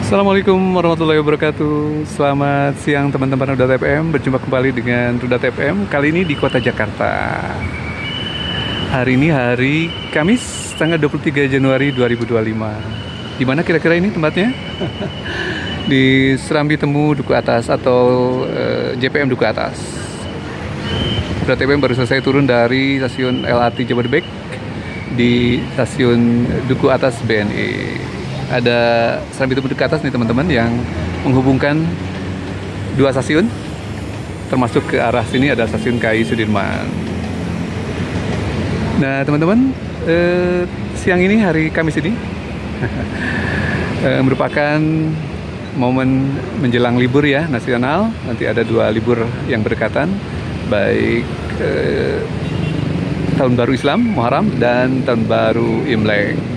Assalamualaikum warahmatullahi wabarakatuh. Selamat siang teman-teman Rudat FM. Berjumpa kembali dengan Rudat FM. Kali ini di kota Jakarta. Hari ini hari Kamis, tanggal 23 Januari 2025. Di mana kira-kira ini tempatnya? Di Serambi Temu Duku Atas atau JPM Duku Atas. Rudat FM baru selesai turun dari stasiun LRT Jabodebek di stasiun Duku Atas BNI. Ada Serambi Temu Duku Atas nih teman-teman yang menghubungkan dua stasiun, termasuk ke arah sini ada stasiun KAI Sudirman. Nah teman-teman, siang ini hari Kamis ini merupakan momen menjelang libur ya nasional. Nanti ada dua libur yang berdekatan, baik Tahun Baru Islam Muharram dan Tahun Baru Imlek.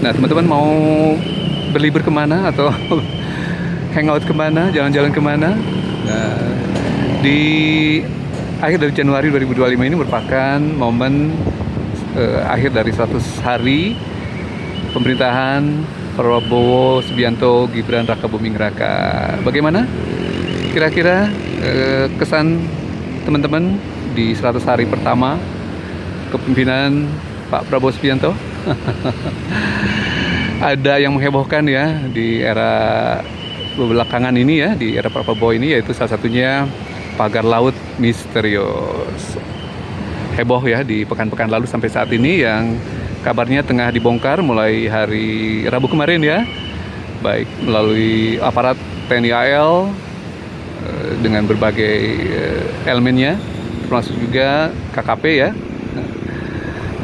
Nah teman-teman mau berlibur kemana atau hangout kemana, jalan-jalan kemana? Nah, di akhir dari Januari 2025 ini merupakan momen akhir dari 100 hari pemerintahan Prabowo Subianto Gibran Raka Buming Raka. Bagaimana kira-kira kesan teman-teman di 100 hari pertama kepemimpinan Pak Prabowo Subianto? Ada yang menghebohkan ya di era belakangan ini ya, di era Pak Prabowo ini, yaitu salah satunya pagar laut misterius. Heboh ya di pekan-pekan lalu sampai saat ini, yang kabarnya tengah dibongkar mulai hari Rabu kemarin ya, baik melalui aparat TNI AL dengan berbagai elemennya, termasuk juga KKP ya,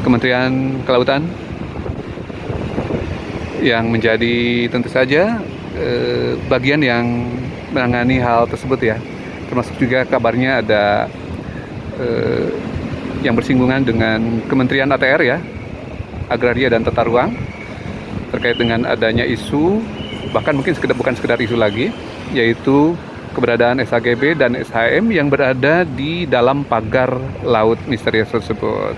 Kementerian Kelautan, yang menjadi tentu saja bagian yang menangani hal tersebut ya, termasuk juga kabarnya ada yang bersinggungan dengan Kementerian ATR ya, Agraria dan Tata Ruang, terkait dengan adanya isu, bahkan mungkin bukan sekedar isu lagi, yaitu keberadaan SHGB dan SHM yang berada di dalam pagar laut misterius tersebut.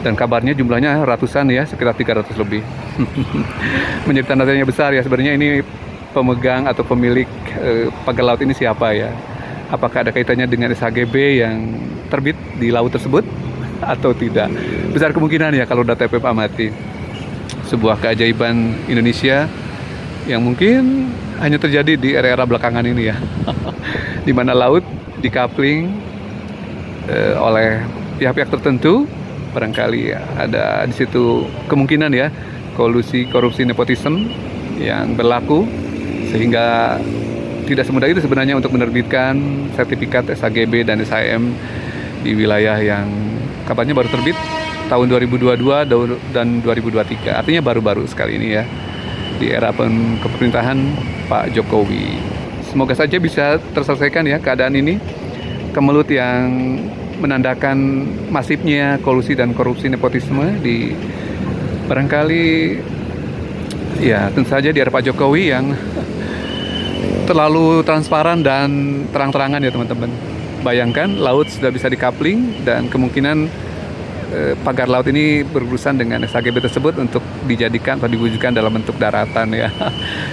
Dan kabarnya jumlahnya ratusan ya, sekitar 300 lebih. Menjadi tanda tanya besar ya, sebenarnya ini pemegang atau pemilik pagar laut ini siapa ya? Apakah ada kaitannya dengan SHGB yang terbit di laut tersebut atau tidak? Besar kemungkinan ya kalau data FF amati. Sebuah keajaiban Indonesia yang mungkin hanya terjadi di era-era belakangan ini ya. Di mana laut dikapling oleh pihak-pihak tertentu. Barangkali ada di situ kemungkinan ya kolusi korupsi nepotisme yang berlaku, sehingga tidak semudah itu sebenarnya untuk menerbitkan sertifikat SHGB dan SHM di wilayah yang kabarnya baru terbit tahun 2022 dan 2023. Artinya baru-baru sekali ini ya di era kepemerintahan Pak Jokowi. Semoga saja bisa terselesaikan ya keadaan ini, kemelut yang menandakan masifnya kolusi dan korupsi nepotisme di barangkali ya tentu saja di era Pak Jokowi yang terlalu transparan dan terang-terangan ya teman-teman. Bayangkan laut sudah bisa dikapling dan kemungkinan pagar laut ini berurusan dengan SHGB tersebut untuk dijadikan atau diwujudkan dalam bentuk daratan ya.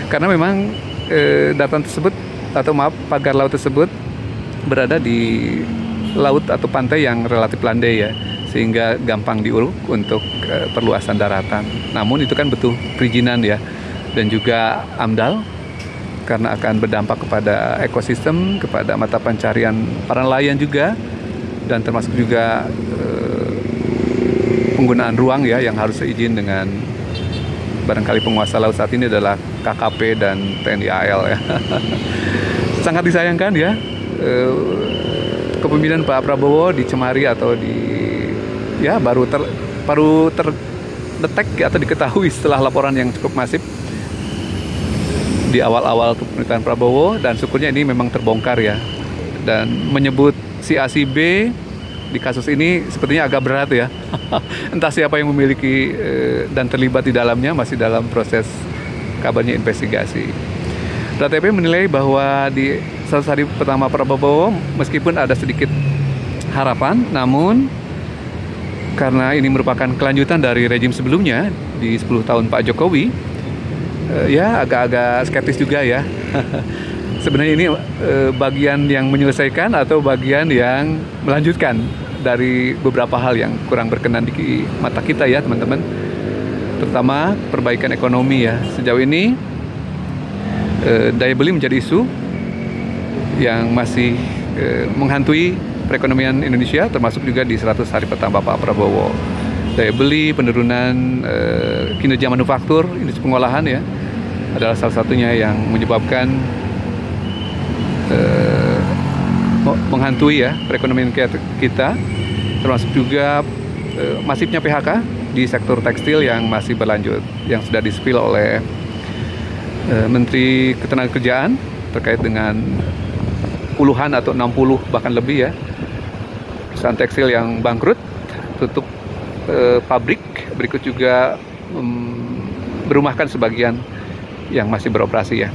Karena memang daratan tersebut atau pagar laut tersebut berada di laut atau pantai yang relatif landai ya, sehingga gampang diuruk untuk perluasan daratan. Namun itu kan butuh perizinan ya, dan juga AMDAL, karena akan berdampak kepada ekosistem, kepada mata pencarian para nelayan juga, dan termasuk juga penggunaan ruang ya yang harus seizin dengan barangkali penguasa laut saat ini adalah KKP dan TNI AL ya. Sangat disayangkan ya, kepemimpinan Pak Prabowo dicemari atau baru terdetek atau diketahui setelah laporan yang cukup masif di awal-awal kepemimpinan Prabowo, dan syukurnya ini memang terbongkar ya. Dan menyebut si A si B di kasus ini sepertinya agak berat ya. Entah siapa yang memiliki dan terlibat di dalamnya, masih dalam proses kabarnya investigasi. DATP menilai bahwa di 100 hari pertama Prabowo meskipun ada sedikit harapan, namun karena ini merupakan kelanjutan dari rejim sebelumnya di 10 tahun Pak Jokowi, ya agak-agak skeptis juga ya. Sebenarnya ini bagian yang menyelesaikan atau bagian yang melanjutkan dari beberapa hal yang kurang berkenan di mata kita ya teman-teman. Terutama perbaikan ekonomi ya. Sejauh ini daya beli menjadi isu yang masih menghantui perekonomian Indonesia, termasuk juga di 100 hari pertama Pak Prabowo. Daya beli, penurunan kinerja manufaktur, industri pengolahan ya, adalah salah satunya yang menyebabkan menghantui ya perekonomian kita, termasuk juga masifnya PHK di sektor tekstil yang masih berlanjut, yang sudah di-spill oleh Menteri Ketenagakerjaan terkait dengan puluhan atau 60 bahkan lebih ya perusahaan tekstil yang bangkrut, tutup pabrik, berikut juga berumahkan sebagian yang masih beroperasi ya.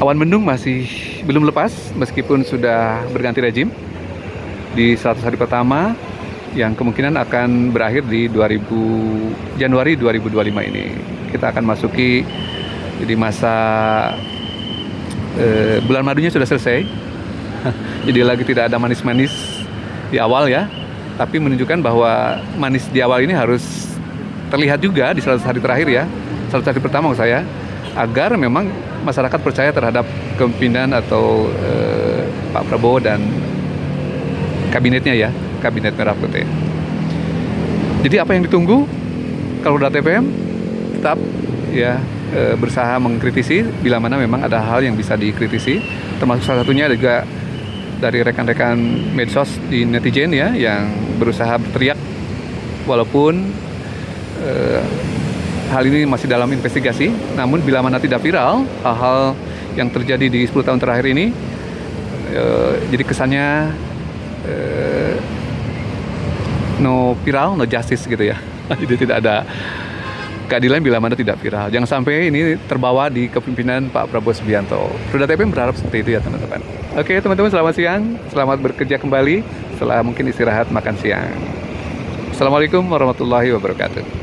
Awan mendung masih belum lepas meskipun sudah berganti rejim di 100 hari pertama yang kemungkinan akan berakhir di Januari 2025 ini. Kita akan masuki di masa bulan madunya sudah selesai. Jadi lagi tidak ada manis-manis di awal ya, tapi menunjukkan bahwa manis di awal ini harus terlihat juga di 100 hari terakhir ya, 100 hari pertama maksud saya, agar memang masyarakat percaya terhadap kepemimpinan atau Pak Prabowo dan kabinetnya ya, kabinet merah putih. Jadi apa yang ditunggu? Kalau udah TPM tetap ya berusaha mengkritisi bila mana memang ada hal yang bisa dikritisi, termasuk salah satunya juga dari rekan-rekan medsos di netizen ya yang berusaha berteriak walaupun hal ini masih dalam investigasi, namun bila mana tidak viral hal-hal yang terjadi di 10 tahun terakhir ini, jadi kesannya no viral, no justice gitu ya. Jadi tidak ada keadilan bila mana tidak viral. Jangan sampai ini terbawa di kepemimpinan Pak Prabowo Subianto. Roda TPM berharap seperti itu ya teman-teman. Oke teman-teman, selamat siang, selamat bekerja kembali setelah mungkin istirahat makan siang. Assalamualaikum warahmatullahi wabarakatuh.